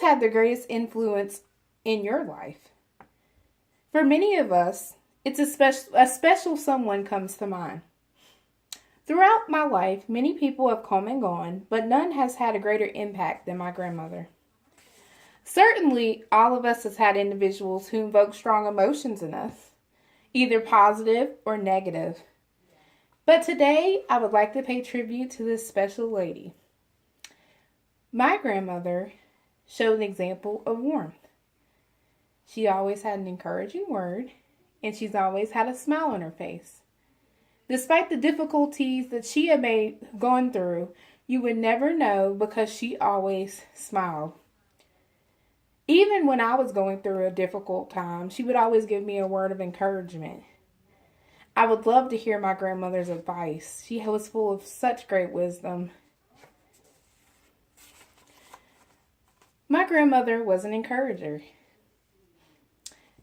had the greatest influence in your life? For many of us, a special someone comes to mind. Throughout my life, many people have come and gone, but none has had a greater impact than my grandmother. Certainly, all of us has had individuals who invoke strong emotions in us, either positive or negative. But today, I would like to pay tribute to this special lady. My grandmother showed an example of warmth. She always had an encouraging word, and she's always had a smile on her face. Despite the difficulties that she had gone through, you would never know because she always smiled. Even when I was going through a difficult time, she would always give me a word of encouragement. I would love to hear my grandmother's advice. She was full of such great wisdom. My grandmother was an encourager.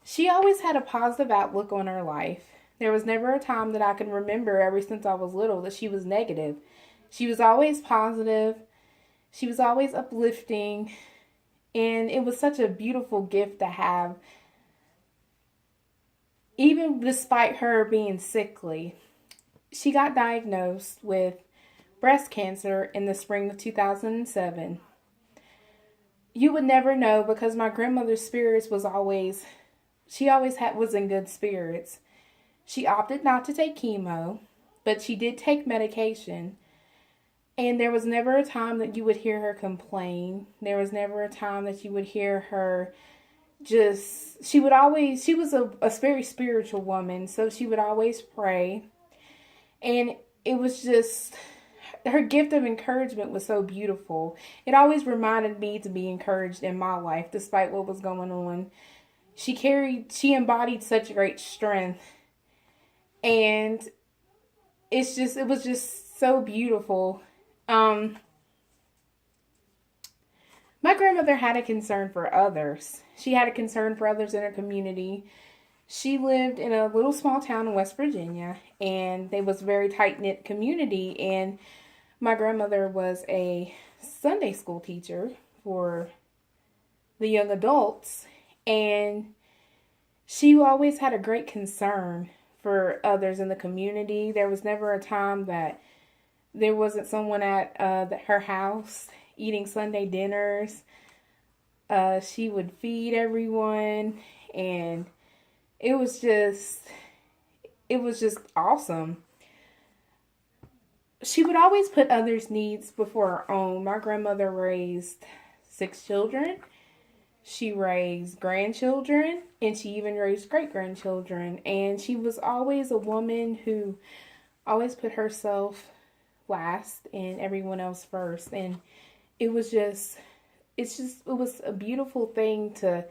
She always had a positive outlook on her life. There was never a time that I can remember ever since I was little that she was negative. She was always positive. She was always uplifting. And it was such a beautiful gift to have. Even despite her being sickly, she got diagnosed with breast cancer in the spring of 2007. You would never know because my grandmother's spirits was always in good spirits. She opted not to take chemo, but she did take medication. And there was never a time that you would hear her complain. There was never a time that you would hear her she was a very spiritual woman, so she would always pray. And it was just, her gift of encouragement was so beautiful. It always reminded me to be encouraged in my life, despite what was going on. She embodied such great strength. And it was just so beautiful. My grandmother had a concern for others. She had a concern for others in her community. She lived in a little small town in West Virginia, and they was a very tight-knit community, and my grandmother was a Sunday school teacher for the young adults, and she always had a great concern for others in the community. There was never a time that there wasn't someone at her house eating Sunday dinners. She would feed everyone, and it was just awesome. She would always put others' needs before her own. My grandmother raised 6 children. She raised grandchildren, and she even raised great-grandchildren. And she was always a woman who always put herself last and everyone else first. And it was a beautiful thing to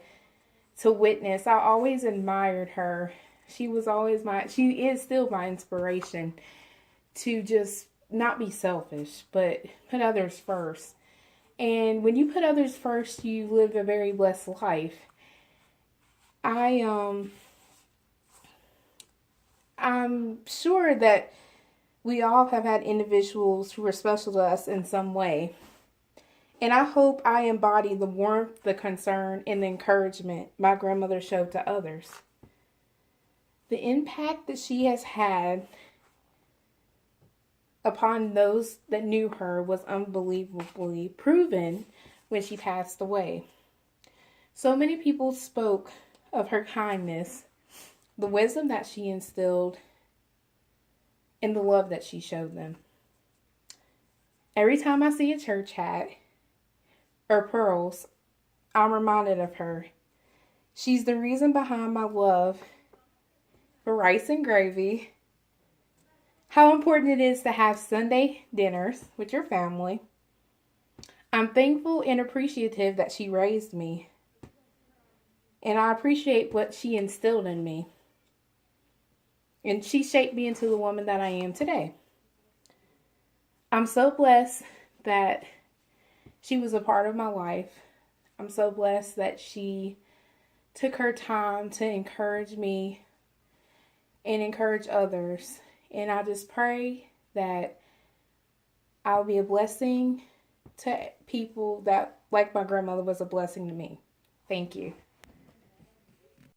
witness. I always admired her. She is still my inspiration to just not be selfish, but put others first. And when you put others first, you live a very blessed life. I'm sure that we all have had individuals who were special to us in some way. And I hope I embody the warmth, the concern, and the encouragement my grandmother showed to others. The impact that she has had upon those that knew her was unbelievably proven when she passed away. So many people spoke of her kindness, the wisdom that she instilled, and the love that she showed them. Every time I see a church hat or pearls, I'm reminded of her. She's the reason behind my love for rice and gravy, how important it is to have Sunday dinners with your family. I'm thankful and appreciative that she raised me, and I appreciate what she instilled in me. And she shaped me into the woman that I am today. I'm so blessed that she was a part of my life. I'm so blessed that she took her time to encourage me and encourage others. And I just pray that I'll be a blessing to people that, like my grandmother, was a blessing to me. Thank you.